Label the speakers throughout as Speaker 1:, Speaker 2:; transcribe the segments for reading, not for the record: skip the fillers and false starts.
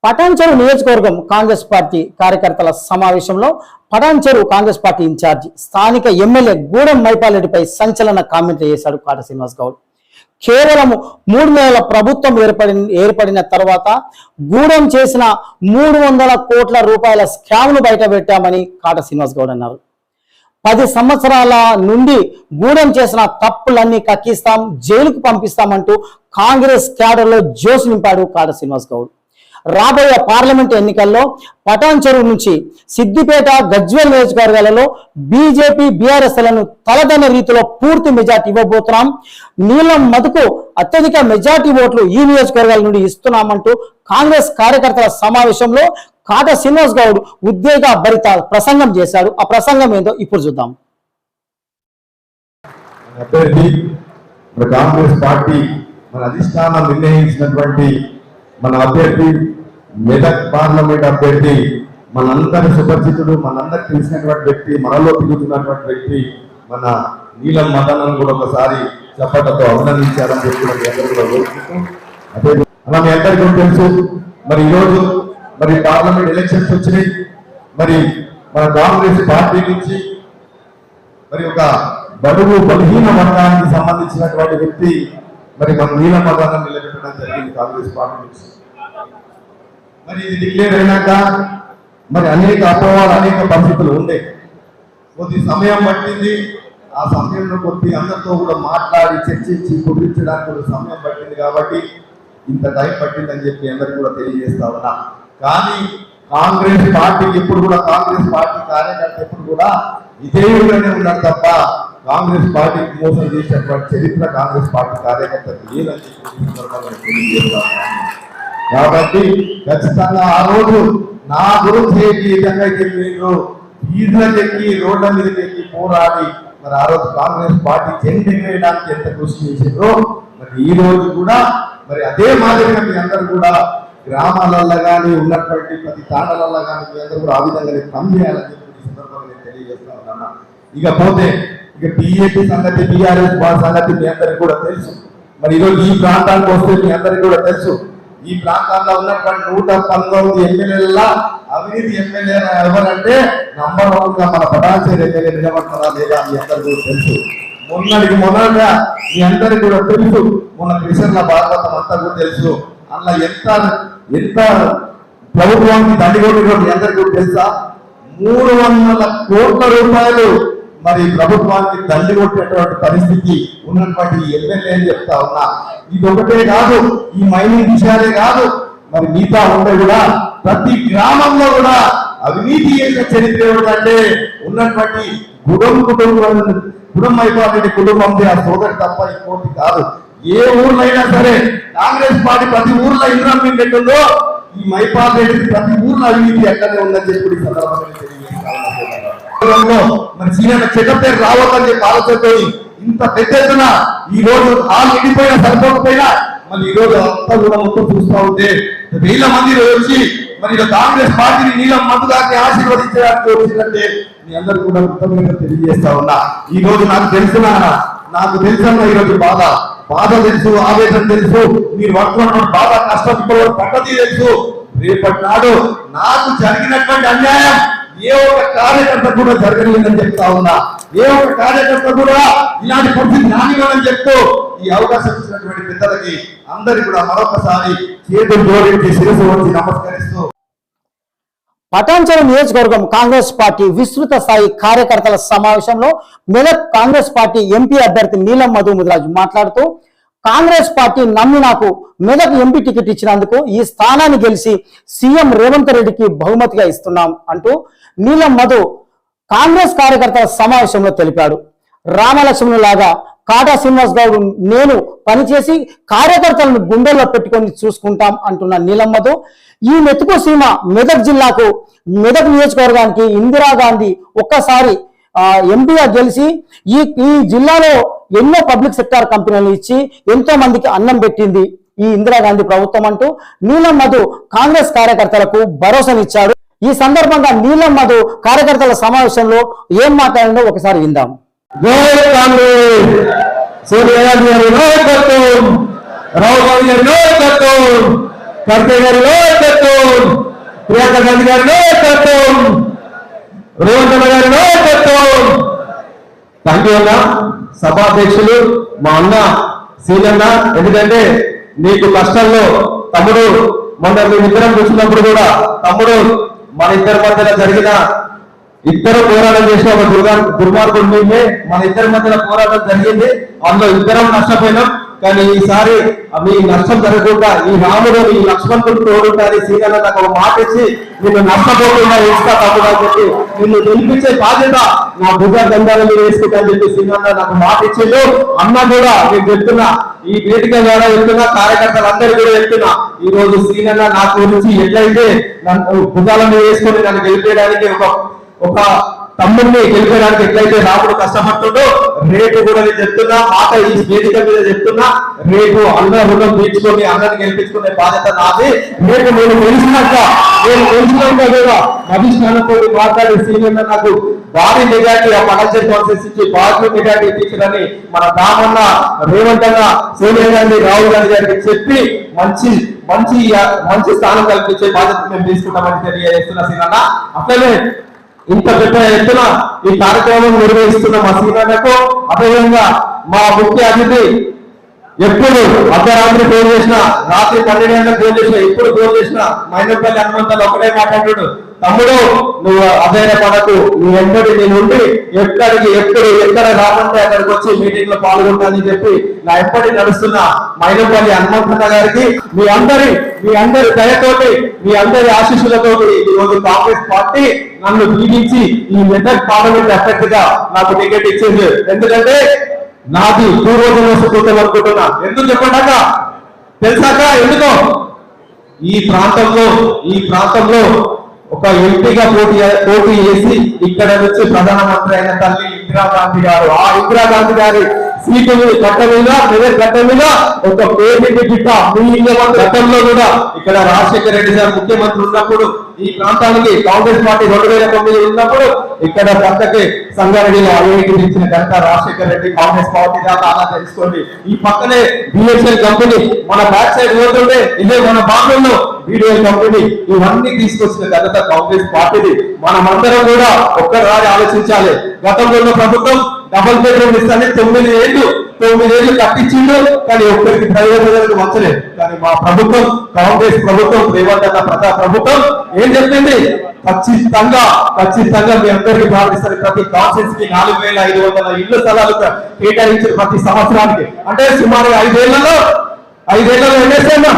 Speaker 1: పటాన్చెరు నియోజకవర్గం కాంగ్రెస్ పార్టీ కార్యకర్తల సమావేశంలో పటాన్చెరు కాంగ్రెస్ పార్టీ ఇన్ఛార్జి స్థానిక ఎమ్మెల్యే గూడెం మైపాలరెడ్డిపై సంచలన కామెంట్లు చేశాడు కాట శ్రీనివాస్ గౌడ్. కేవలం 3 నెలల ప్రభుత్వం ఏర్పడిన తర్వాత గూడెం చేసిన 300 కోట్ల రూపాయల స్కామ్ను బయటపెట్టామని కాట శ్రీనివాస్ గౌడ్ అన్నారు. 10 సంవత్సరాల నుండి గూడెం చేసిన తప్పులన్నీ కక్కిస్తాం, జైలుకు పంపిస్తామంటూ కాంగ్రెస్ క్యాడర్లో జోష్ నింపాడు కాట శ్రీనివాస్ గౌడ్. రాబోయే పార్లమెంట్ ఎన్నికల్లో పటాన్చెరు నుంచి సిద్దిపేట, గజ్వేల్ నియోజకవర్గాలలో బీజేపీ బీఆర్ఎస్లను తలదన్న రీతిలో పూర్తి మెజార్టీ ఇవ్వబోతున్నాం. నీలం మధుకు అత్యధిక మెజార్టీ ఓట్లు ఈ నియోజకవర్గాల నుండి ఇస్తున్నామంటూ కాంగ్రెస్ కార్యకర్తల సమావేశంలో కాట శ్రీనివాస్ గౌడ్ ఉద్వేగ భరిత ప్రసంగం చేశాడు. ఆ ప్రసంగం ఏందో ఇప్పుడు చూద్దాం.
Speaker 2: కాంగ్రెస్ పార్టీ మన అధిష్టానం నిర్ణయించినటువంటి మన అభ్యర్థి మెదక్ పార్లమెంట్ అభ్యర్థి మనందరి సుపరిచితుడు, మనందరికి తెలిసినటువంటి వ్యక్తి, మనలో తిరుగుతున్నటువంటి వ్యక్తి మన నీలం మదనను కూడా ఒకసారి చప్పటతో అభినందించాలని చెప్పి అదే అలా మీ అందరికీ తెలుసు. మరి ఈరోజు మరి పార్లమెంట్ ఎలక్షన్స్ వచ్చినాయి. మరి మన కాంగ్రెస్ పార్టీ నుంచి మరి ఒక బడుగు బలహీన వర్గానికి సంబంధించినటువంటి వ్యక్తి మరి మన నీలం మదనం నిలబెట్టడం జరిగింది కాంగ్రెస్ పార్టీ నుంచి. మరి ఇది డిక్లేర్ అయినాక మరి అనేక అపోహలు, అనేక పరిస్థితులు ఉండే, కొద్ది సమయం పట్టింది. ఆ సమయంలో కొద్ది అందరితో కూడా మాట్లాడి చర్చించి కుదిరించడానికి కూడా సమయం పట్టింది. కాబట్టి ఇంత టైం పట్టిందని చెప్పి అందరికి కూడా తెలియజేస్తా ఉన్నా. కానీ కాంగ్రెస్ పార్టీకి ఎప్పుడు కూడా, కాంగ్రెస్ పార్టీ కార్యకర్త ఎప్పుడు కూడా ఇదే విధంగానే ఉన్నారు తప్ప కాంగ్రెస్ పార్టీకి మోసం చేసినటువంటి చరిత్ర కాంగ్రెస్ పార్టీ కార్యకర్తకు లేదని చెప్పి తెలియజేస్తా ఉన్నాను. కాబట్టి ఖచ్చితంగా ఆ రోజు నా గురించి ఏ విధంగా మీరు వీధులకెక్కి రోడ్ల మీదకి ఎక్కి పోరాడి మరి ఆ రోజు కాంగ్రెస్ పార్టీ చెందించడానికి ఎంత కృషి చేసిందో మరి ఈ రోజు కూడా మరి అదే మాదిరిగా మీ అందరూ కూడా గ్రామాలలో కానీ ఉన్నటువంటి ప్రతి తాండలలో కానీ మీ అందరూ కూడా ఆ విధంగా పనిచేయాలని చెప్పి ఈ సందర్భంగా నేను తెలియజేస్తా ఉన్నాను. ఇకపోతే టీఏపీ సంగతి, టీఆర్ఎస్ సంగతి మీ అందరికి కూడా తెలుసు. మరి ఈరోజు ఈ ప్రాంతానికి వస్తే మీ అందరికి కూడా తెలుసు, ఈ ప్రాంతాల్లో ఉన్నటువంటి 119 ఎమ్మెల్యేల అవినీతి ఎమ్మెల్యే ఎవరంటే నంబర్ 1 గా మన పటాన్చెరు ఎమ్మెల్యే నిలబడతారా లేదా మీ అందరికీ తెలుసు. మొన్నగా మీ అందరికి కూడా తెలుసు, మొన్న కృష్ణ భాగవతం అంతా కూడా తెలుసు. అందులో ఎంత ప్రభుత్వానికి దండిగొట్టిన మీ అందరికీ కూడా తెలుసా? 300 కోట్ల రూపాయలు మరి ప్రభుత్వానికి దండి కొట్టేటువంటి పరిస్థితి ఉన్నటువంటి ఎమ్మెల్యే అని చెప్తా ఉన్నా. ఇది ఒకటే కాదు, ఈ మైనింగ్ విషయాలే కాదు, మరి మిగతా ఉంటే కూడా ప్రతి గ్రామంలో కూడా అవినీతి చేసిన చరిత్ర ఏమిటంటే ఉన్నటువంటి గుడం మైపాలరెడ్డి కుటుంబంది ఆ సోదరి తప్ప ఇంకోటి కాదు. ఏ ఊర్లో అయినా సరే కాంగ్రెస్ పార్టీ ప్రతి ఊర్లో ఇన్వాల్వ్మెంట్ ఎట్టుందో ఈ మైపాలరెడ్డి ప్రతి ఊర్లో అవినీతి ఎక్కడనే ఉందని చెప్పి ఈ సందర్భంగా తెలియజేస్తా మరి సీనియర్ చెడ్డ పేరు రావద్దని చెప్పి ఆలోచనతో ఇంత పెద్ద ఎత్తున ఈ రోజు హాల్ నిండిపోయినా సరిపోకపోయినా మరి ఈ రోజు అంతా కూడా మొత్తం చూస్తూ ఉంటే 1000 మంది వచ్చి మరి కాంగ్రెస్ పార్టీని నీలం మధు గారిని ఆశీర్వదించడానికి వచ్చిందంటే మీ అందరూ కూడా కృతజ్ఞత తెలియజేస్తా ఉన్నా. ఈ రోజు నాకు తెలుసన్న ఈ రోజు బాధ తెలుసు, ఆవేదన తెలుసు, మీరు పడుతున్న బాధ కష్టం ఇప్పుడు పద్ధతి తెలుసు. రేపటి నాడు నాకు జరిగినటువంటి అన్యాయం ఏ ఒక్క కార్యకర్త కూడా జరగలేదని చెప్తా ఉన్నా. ఏ ఒక్క కార్యకర్త కూడా ఇలాంటి పరిస్థితి రానివ్వని చెప్తూ ఈ అవకాశం ఇచ్చినటువంటి పెద్దలకి అందరికి కూడా మరొకసారి చేతులు జోడించి శిరస్సు వంచి నమస్కరిస్తూ
Speaker 1: పటాన్చెరు నియోజకవర్గం కాంగ్రెస్ పార్టీ విస్తృత స్థాయి కార్యకర్తల సమావేశంలో మెదక్ కాంగ్రెస్ పార్టీ ఎంపీ అభ్యర్థి నీలం మధు ముదిరాజు మాట్లాడుతూ, కాంగ్రెస్ పార్టీ నమ్మి నాకు మెదక్ ఎంపీ టికెట్ ఇచ్చినందుకు ఈ స్థానాన్ని గెలిచి సీఎం రేవంత్ రెడ్డికి బహుమతిగా ఇస్తున్నాం అంటూ నీలం మధు కాంగ్రెస్ కార్యకర్తల సమావేశంలో తెలిపాడు. రామలక్ష్మణులాగా కాటా శ్రీనివాస్ గౌడ్ నేను పనిచేసి కార్యకర్తలను గుండెల్లో పెట్టుకొని చూసుకుంటాం అంటున్న నీలం మధు ఈ మెతుకు సీమ మెదక్ జిల్లాకు, మెదక్ నియోజకవర్గానికి ఇందిరాగాంధీ ఒక్కసారి ఎంపీగా గెలిచి ఈ జిల్లాలో ఎన్నో పబ్లిక్ సెక్టార్ కంపెనీలు ఇచ్చి ఎంతో మందికి అన్నం పెట్టింది ఈ ఇందిరాగాంధీ ప్రభుత్వం అంటూ నీలం మధు కాంగ్రెస్ కార్యకర్తలకు భరోసానిచ్చాడు. ఈ సందర్భంగా నీలం మధు కార్యకర్తల సమావేశంలో ఏం మాట్లాడిందో ఒకసారి విందాం.
Speaker 2: ఖర్గే గారి నాయకత్వం, ప్రియాంక గాంధీ గారి నాయకత్వం, రేవంత్ రెడ్డి గారి నాయకత్వం. థ్యాంక్ యూ అన్న. సభాధ్యక్షులు మా అన్న సీనన్న, ఎందుకంటే నీకు కష్టంలో తమ్ముడు మొన్న మేమిద్దరం కూర్చున్నప్పుడు కూడా తమ్ముడు మన ఇద్దరి మధ్యలో జరిగిన ఇద్దరు పోరాటం చేసిన ఒక దుర్మార్గుడు మేమే, మన ఇద్దరి మధ్యలో పోరాటం జరిగింది, అందులో ఇద్దరం నష్టపోయినాం. కానీ ఈసారి మీ నష్టం జరగకుండా ఈ రాముడు ఈ లక్ష్మణుడు తోడుంటారు. సీనన్న నాకు ఒక మాట ఇచ్చి నిన్ను నష్టపోకుండా ఇస్తా తమ్ముడు అని చెప్పి నిన్ను గెలిపించే బాధ్యత నా భుజ గంధాల మీద వేసుకుంటా అని చెప్పి సీనన్న నాకు మాట ఇచ్చిండు. అన్న కూడా నేను చెప్తున్నా, ఈ వేదిక ద్వారా చెప్తున్నా, కార్యకర్తలందరూ కూడా చెప్తున్నా, ఈ రోజు సీనన్న నా గురించి ఎట్లయితే నన్ను భుజాల మీద వేసుకొని నన్ను గెలిపేయడానికి ఒక తమ్ముడిని గెలిపేయడానికి ఎట్లయితే రాముడు కష్టపడుతుండో, రేపు కూడా నేను చెప్తున్నా, మాట ఈ వేదిక మీద చెప్తున్నా, రేపు అన్న రుణం తీర్చుకొని అన్నని గెలిపించుకునే బాధ్యత నాది. రేపు నేను గెలిచినాక కూడా అధిష్టానంతో మాట్లాడి సీనియర్ నాకు భారీ మెజార్టీ ఆ పటాన్చెరు కాన్స్టిట్యూన్సీ ఇచ్చి భారీ మెజార్టీ ఇప్పించడని మన రామన్న, రేవంత్ అన్న, సోనియా గాంధీ, రాహుల్ గాంధీ గారికి చెప్పి మంచి మంచి మంచి స్థానం కల్పించే బాధ్యత మేము తీసుకుంటామని తెలియజేస్తున్నా సీనన్న. అట్లనే ఇంత పెద్ద ఎత్తున ఈ కార్యక్రమం నిర్వహిస్తున్న మా సీనన్నకు, అదేవిధంగా మా ముఖ్య అతిథి ఎప్పుడు అర్ధరాత్రి ఫోన్ చేసిన, రాత్రి 12 గంటలకు ఫోన్ చేసిన, ఎప్పుడు ఫోన్ చేసిన మైనపల్లి హనుమంతాలు ఒకటే మాట్లాడాడు, తమ్ముడు నువ్వు అధైర్య పడకు, నువ్వు ఎంబడి నేను ఉండి ఎక్కడికి ఎక్కడ రామంటే అక్కడికి వచ్చి మీటింగ్ లో పాల్గొంటానని చెప్పి నా ఎప్పటి నడుస్తున్న మైనపల్లి హనుమంతన్న గారికి మీ అందరి దయతోటి, మీ అందరి ఆశీస్సులతోటి ఈ రోజు కాంగ్రెస్ పార్టీ నన్ను దీవించి ఈ మెదక్ పార్లమెంట్ ఎఫెక్ట్ గా నాకు టికెట్ ఇచ్చింది. ఎందుకంటే నాది పూర్వజన్మ సుకృతం అనుకుంటున్నా. ఎందుకు చెప్పండాక తెలుసాక, ఎందుకో ఈ ప్రాంతంలో ఒక ఎంపీగా పోటీ చేసి ఇక్కడ నుంచి ప్రధానమంత్రి అయిన తల్లి ఇందిరాగాంధీ గారు, ఆ ఇందిరాగాంధీ గారి సీటు గట్ట మీద ఒక పేదింటి బిడ్డ మీ గతంలో కూడా ఇక్కడ రాజశేఖర రెడ్డి గారు ముఖ్యమంత్రి ఉన్నప్పుడు ఈ ప్రాంతానికి కాంగ్రెస్ పార్టీ 2009 ఉన్నప్పుడు ఇక్కడ పక్కకి సంగారెడ్డిలో ఐఐటి ఇచ్చిన ఘనత రాజశేఖర రెడ్డి కాంగ్రెస్ పార్టీ దాకా అలా తెలుసుకోండి. ఈ పక్కనే బిఎస్ఎల్ కంపెనీ మన బ్యాక్ సైడ్ పోతుంటే ఇదే మన బాగులో బిడిఎల్ కంపెనీ, ఇవన్నీ తీసుకొచ్చిన ఘనత కాంగ్రెస్ పార్టీది. మనమందరం కూడా ఒక్కసారి ఆలోచించాలి. గతంలో ఉన్న ప్రభుత్వం డబుల్ బెడ్రూమ్ ఇస్తానే 9 ఏళ్ళు కట్టించిండు, కానీ ఒక్కరికి ప్రైవేట్ వచ్చలేదు. కానీ మా ప్రభుత్వం, కాంగ్రెస్ ప్రభుత్వం, రేవంత్ అన్న ప్రజా ప్రభుత్వం ఏం చెప్పింది, ఖచ్చితంగా మీ అందరికీ భావిస్తారు. ప్రతి కాన్స్టిట్యూన్సీ కి 4500 ఇళ్ల స్థలాలు కేటాయించారు ప్రతి సంవత్సరానికి. అంటే సుమారు 5 ఏళ్లలో ఎన్నేస్తున్నా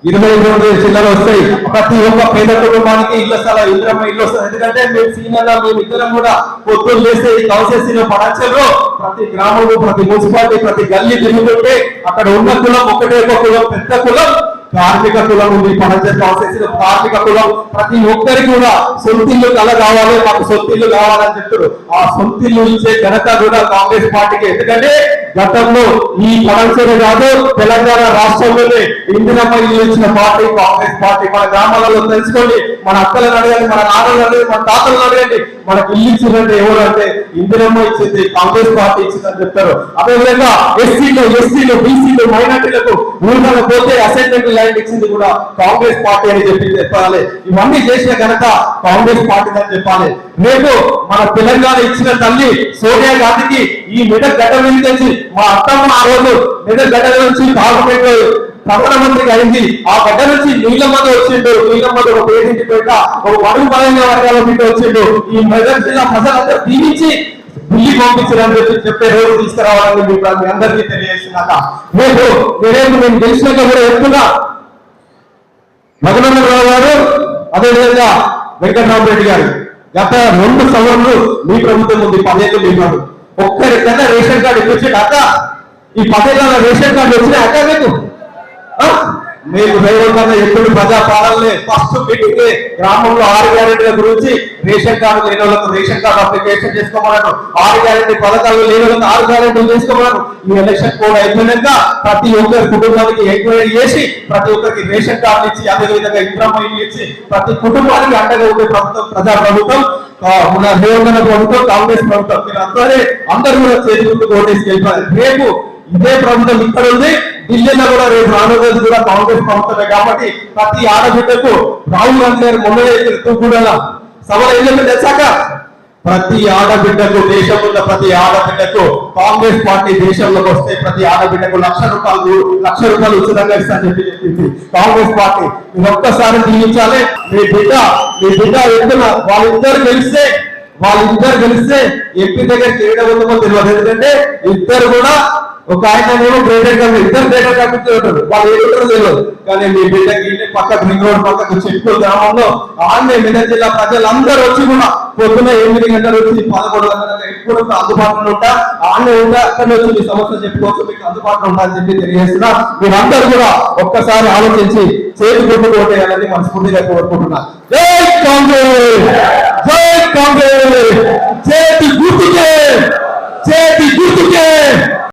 Speaker 2: 22 చిల్లలు వస్తాయి. ప్రతి ఒక్క పేద కుటుంబానికి ఇళ్ల స్థలం, ఇద్దరమ్మ ఇల్లు వస్తుంది. ఎందుకంటే మేము సీనియర్గా మేమిద్దరం కూడా పొత్తులు చేస్తే ఈ కాన్స్టిట్యూన్సీలో పడాచల్లో ప్రతి గ్రామంలో, ప్రతి మున్సిపాలిటీ, ప్రతి గల్లీ తిరుగుతుంటే అక్కడ ఉన్న కులం ఒకటే ఒక కులం, పెద్ద కులం కార్మిక కులం ఉంది. పడాచల్ కాన్స్టిట్యూన్సీలో కార్మిక కులం ప్రతి ఒక్కరికి కూడా సొంతిల్లు కల కావాలి, మాకు సొంతిల్లు కావాలని చెప్తారు. ఆ సొంతిల్లు ఇచ్చే ఘనత కూడా కాంగ్రెస్ పార్టీకి. ఎందుకంటే గతంలో ఈ పడాచల్ కాదు, తెలంగాణ రాష్ట్రంలోనే ఇందిరమ్మ ఇల్లు ఇచ్చిన పార్టీ కాంగ్రెస్ పార్టీ. మన గ్రామాలలో తెలుసుకోండి, మన అక్కలను అడగండి, మన నాన్నలను అడగండి, మన తాతలను అడగండి, మనకి ఇల్లు ఇచ్చిందంటే ఎవరు అంటే ఇందిరమ్మ ఇచ్చింది, కాంగ్రెస్ పార్టీ ఇచ్చిందని చెప్తారు. అదేవిధంగా ఎస్సీలు, బీసీలు, మైనార్టీలకు ఊళ్ళలో పోతే అసైన్మెంట్ ల్యాండ్ ఇచ్చింది కూడా కాంగ్రెస్ పార్టీ అని చెప్పాలి. ఇవన్నీ చేసిన ఘనత కాంగ్రెస్ పార్టీ అని చెప్పాలి. రేపు మన తెలంగాణ ఇచ్చిన తల్లి సోనియా గాంధీకి ఈ మెదక్ గడ్డ మీద తెచ్చి మా అత్తమ్మ ఆ రోజు మెదక్ గడ్డ నుంచి పార్లమెంట్ ప్రధానమంత్రికి అయింది. ఆ గడ్డ నుంచి నీలమ్మతో వచ్చిండు, నీలమ్మతో ఒక పేదింటి పేట, ఒక బడుగు బలైన వర్గాల మీద వచ్చిండు. ఈ మెదక్ జిల్లా ప్రజలందరూ దీవించి ఢిల్లీ పంపించారని చెప్పే రోజు తీసుకురావాలని మీ అందరికీ తెలియజేస్తున్నాక నేను గెలిచినాక కూడా చెప్తున్నా, రఘునందనరావు గారు, అదేవిధంగా వెంకటరామరెడ్డి గారు గత 2 సంవత్సరాలు మీ ప్రభుత్వం ఉంది, 10 ఏళ్ళు మీ ప్రభుత్వం. ఒక్కరికన్నా రేషన్ కార్డు ఇప్పించాడు అక్క. ఈ 10 ఏళ్ళ రేషన్ కార్డు వచ్చినా అక్క మీకు రేవంత్ ఎప్పుడు ప్రజా పాలనలే ఫస్ట్ మీటింగ్ గ్రామంలో 6 గ్యారెంటీల గురించి, రేషన్ కార్డు లేని వాళ్ళకు రేషన్ కార్డు అప్లికేషన్ చేసుకోమన్నాడు, 6 గ్యారెంటీ పథకాలు లేని వాళ్ళకి 6 గ్యారెంటీలు చేసుకోమన్నాడు. ఈ ఎలక్షన్ కోడ్ అయిపోయినాక ప్రతి ఒక్కరి కుటుంబానికి ఎంక్వైరీ చేసి ప్రతి ఒక్కరికి రేషన్ కార్డు ఇచ్చి, అదేవిధంగా ఇంద్రమ్మ ఇల్లు ఇచ్చి ప్రతి కుటుంబానికి అండగా ఉండే ప్రభుత్వం ప్రజా ప్రభుత్వం మన రేవంత్ ప్రభుత్వం, కాంగ్రెస్ ప్రభుత్వం. మీరు అందరూ కూడా చేతి ముందుకు ఓటేసి గెలిపారు. రేపు ఇదే ప్రభుత్వం ఇక్కడ ఉంది, ఢిల్లీలో కూడా రేపు రానున్నది కూడా కాంగ్రెస్ ప్రభుత్వమే కాబట్టి ప్రతి ఆడబిడ్డకు రాహుల్ గాంధీ గారు మొన్న కూడా సభలో ఏం చెప్పి తెచ్చాక ప్రతి ఆడబిడ్డకు దేశంలో ప్రతి ఆడబిడ్డకు కాంగ్రెస్ పార్టీ దేశంలోకి వస్తే ప్రతి ఆడబిడ్డకు లక్ష రూపాయలు ఉచితంగా ఇస్తా చెప్పి చెప్పింది కాంగ్రెస్ పార్టీ. మీరు ఒక్కసారి దీవించాలి. మీ బిడ్డ ఎత్తున వాళ్ళిద్దరు గెలిస్తే ఎంపీ దగ్గరికి ఏడవద్దో తెలియదు. ఎందుకంటే ఇద్దరు కూడా ఒక ఆయన ఏమో గ్రేటర్ కమిటీ ఇద్దరు గ్రేటర్ కమిటీ ఉంటారు, వాళ్ళు ఏడుంటారో తెలియదు. కానీ మీ బిడ్డకి పక్కకు రింగ్ రోడ్ పక్కకు చెట్లు గ్రామంలో ఆన్నే మెదక్ జిల్లా ప్రజలందరూ వచ్చి కూడా పొద్దున 8 గంటలు వచ్చి 11 గంటల ఎప్పుడు అందుబాటులో ఉంటా ఆన్నే ఉంటా అక్కడ వచ్చి మీ సమస్య చెప్పుకోవచ్చు, మీకు అందుబాటులో ఉంటా అని చెప్పి తెలియజేస్తున్నా. మీరందరూ కూడా ఒక్కసారి ఆలోచించి చేతి గుర్తు కొట్టేయాలని మనస్ఫూర్తిగా కోరుకుంటున్నా. జై కాంగ్రెస్, జై కాంగ్రెస్, చేతి గుర్తుకే, చేతి గుర్తుకే.